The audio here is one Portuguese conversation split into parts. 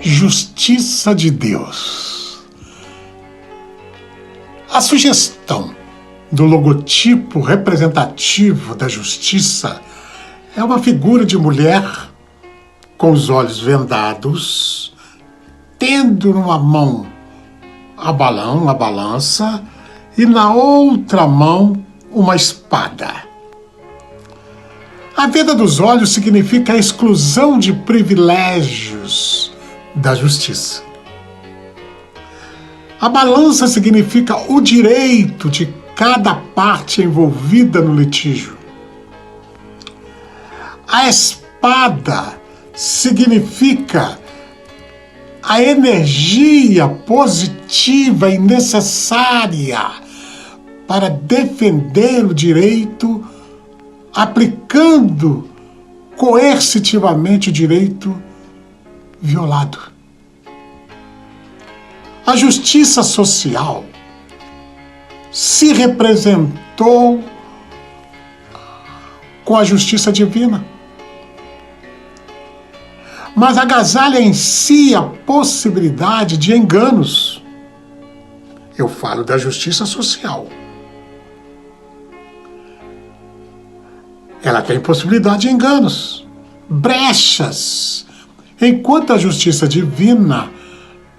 Justiça de Deus. A sugestão do logotipo representativo da justiça é uma figura de mulher com os olhos vendados, tendo numa mão a balança, e na outra mão uma espada. A venda dos olhos significa a exclusão de privilégios da justiça. A balança significa o direito de cada parte envolvida no litígio. A espada significa a energia positiva e necessária para defender o direito, aplicando coercitivamente o direito violado. A justiça social se representou com a justiça divina, mas agasalha em si a possibilidade de enganos. Eu falo da justiça social. Ela tem possibilidade de enganos, brechas, enquanto a justiça divina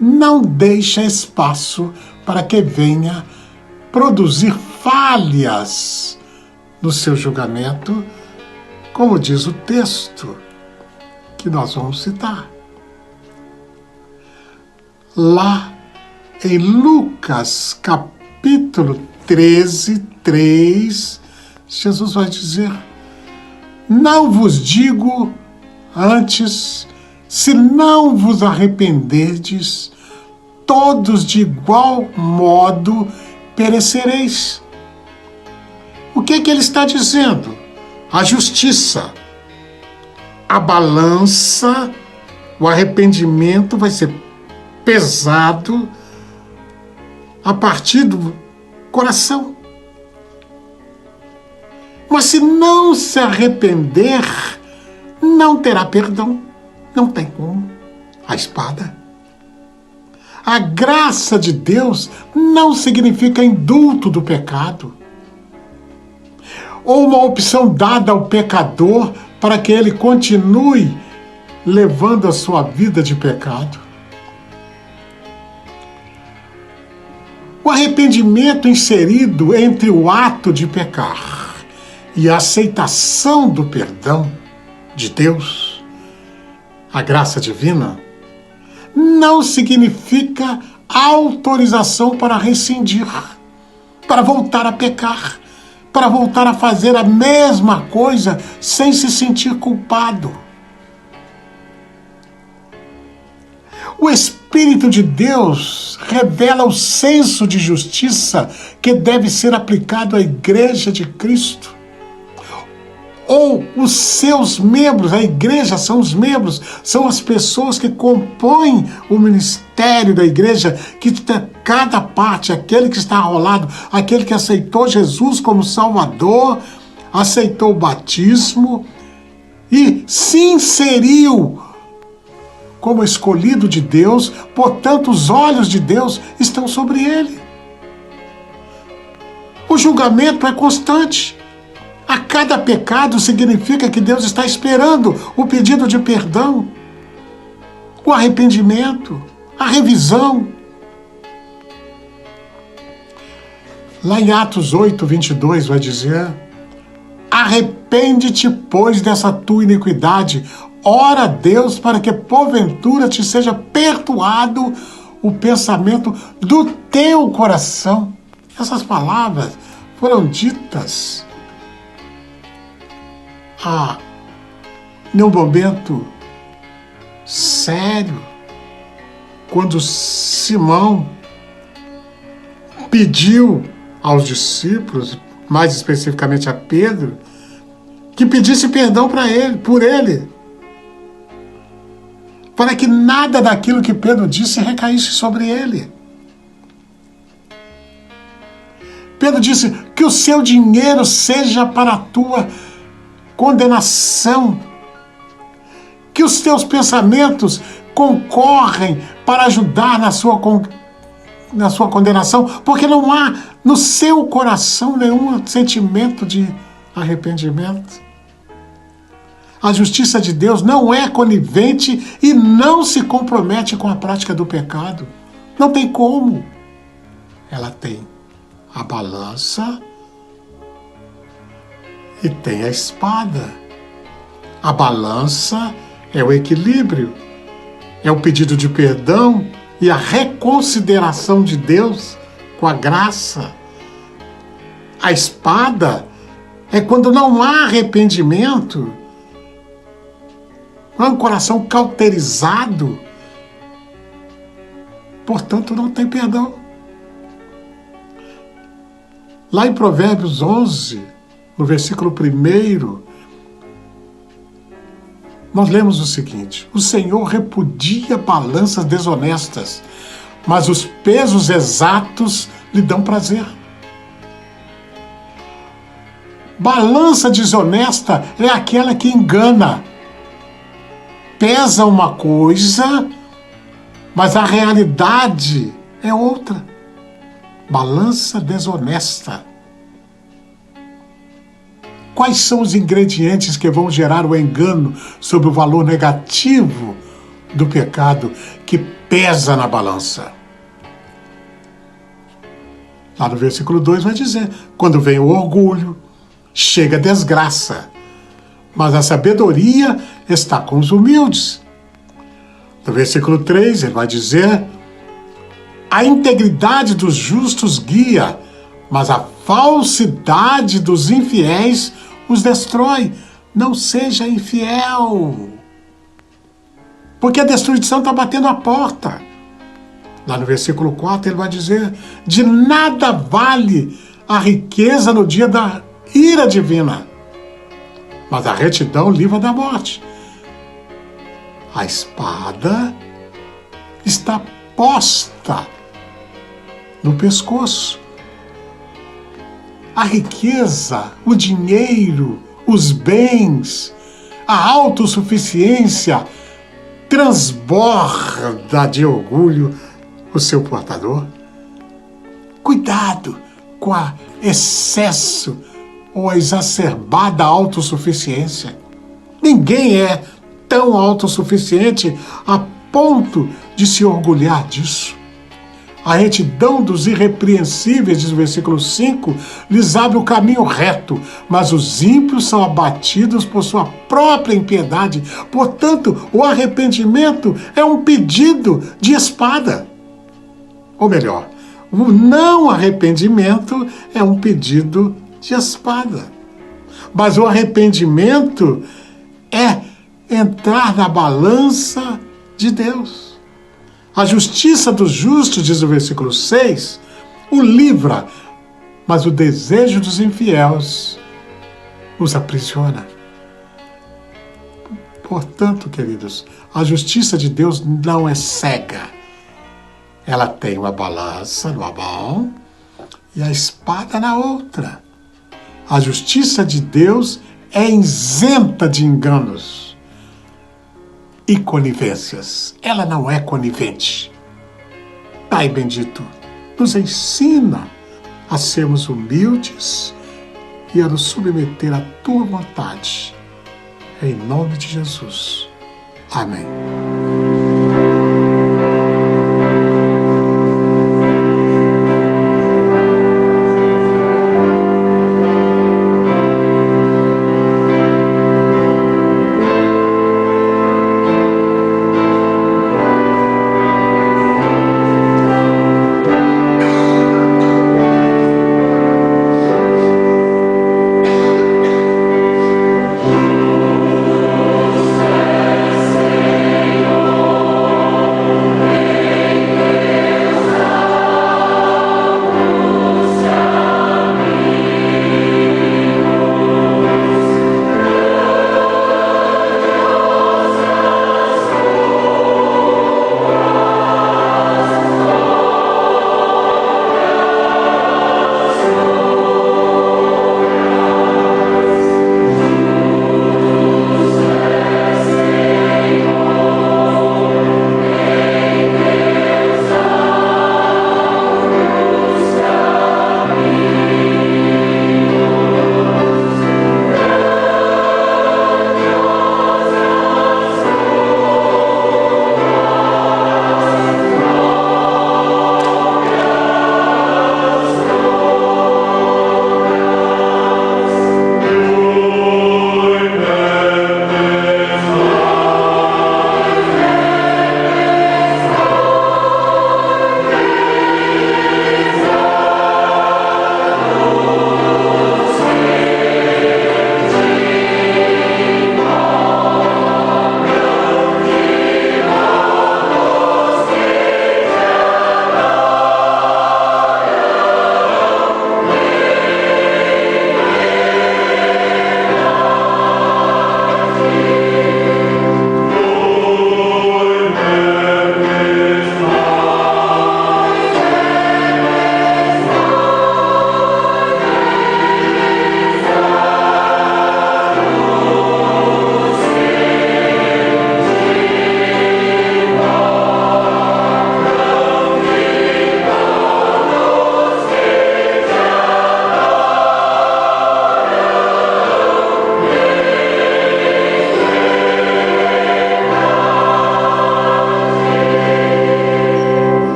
não deixa espaço para que venha produzir falhas no seu julgamento, como diz o texto que nós vamos citar. Lá em Lucas capítulo 13, 3, Jesus vai dizer: não vos digo antes, se não vos arrependerdes, todos de igual modo perecereis. O que ele está dizendo? A justiça, a balança, o arrependimento vai ser pesado a partir do coração. Mas se não se arrepender, não terá perdão. Não tem como. A espada. A graça de Deus não significa indulto do pecado, ou uma opção dada ao pecador para que ele continue levando a sua vida de pecado. O arrependimento inserido entre o ato de pecar e a aceitação do perdão de Deus, a graça divina, não significa autorização para rescindir, para voltar a pecar, para voltar a fazer a mesma coisa sem se sentir culpado. O Espírito de Deus revela o senso de justiça que deve ser aplicado à Igreja de Cristo, ou os seus membros. A igreja são os membros, são as pessoas que compõem o ministério da igreja, que cada parte, aquele que está arrolado, aquele que aceitou Jesus como Salvador, aceitou o batismo e se inseriu como escolhido de Deus, portanto os olhos de Deus estão sobre ele. O julgamento é constante. A cada pecado significa que Deus está esperando o pedido de perdão, o arrependimento, a revisão. Lá em Atos 8, 22 vai dizer: arrepende-te, pois, dessa tua iniquidade, ora a Deus para que porventura te seja perdoado o pensamento do teu coração. Essas palavras foram ditas num momento sério, quando Simão pediu aos discípulos, mais especificamente a Pedro, que pedisse perdão por ele, para que nada daquilo que Pedro disse recaísse sobre ele. Pedro disse: que o seu dinheiro seja para a tua condenação, que os teus pensamentos concorrem para ajudar na sua condenação, porque não há no seu coração nenhum sentimento de arrependimento. A justiça de Deus não é conivente e não se compromete com a prática do pecado. Não tem como. Ela tem a balança e tem a espada. A balança é o equilíbrio, é o pedido de perdão e a reconsideração de Deus com a graça. A espada é quando não há arrependimento, há um coração cauterizado, portanto não tem perdão. Lá em Provérbios 11, no versículo 1, nós lemos o seguinte: o Senhor repudia balanças desonestas, mas os pesos exatos lhe dão prazer. Balança desonesta é aquela que engana. Pesa uma coisa, mas a realidade é outra. Balança desonesta. Quais são os ingredientes que vão gerar o engano sobre o valor negativo do pecado que pesa na balança? Lá no versículo 2 vai dizer: quando vem o orgulho, chega a desgraça, mas a sabedoria está com os humildes. No versículo 3 ele vai dizer: a integridade dos justos guia, mas a falsidade dos infiéis os destrói. Não seja infiel, porque a destruição está batendo a porta. Lá no versículo 4 ele vai dizer: de nada vale a riqueza no dia da ira divina, mas a retidão livra da morte. A espada está posta no pescoço. A riqueza, o dinheiro, os bens, a autossuficiência transborda de orgulho o seu portador. Cuidado com o excesso ou a exacerbada autossuficiência. Ninguém é tão autossuficiente a ponto de se orgulhar disso. A retidão dos irrepreensíveis, diz o versículo 5, lhes abre o caminho reto, mas os ímpios são abatidos por sua própria impiedade. Portanto, o arrependimento é um pedido de espada. Ou melhor, o não arrependimento é um pedido de espada. Mas o arrependimento é entrar na balança de Deus. A justiça dos justos, diz o versículo 6, o livra, mas o desejo dos infiéis os aprisiona. Portanto, queridos, a justiça de Deus não é cega. Ela tem uma balança numa mão e a espada na outra. A justiça de Deus é isenta de enganos e conivências. Ela não é conivente. Pai bendito, nos ensina a sermos humildes e a nos submeter à Tua vontade. Em nome de Jesus. Amém.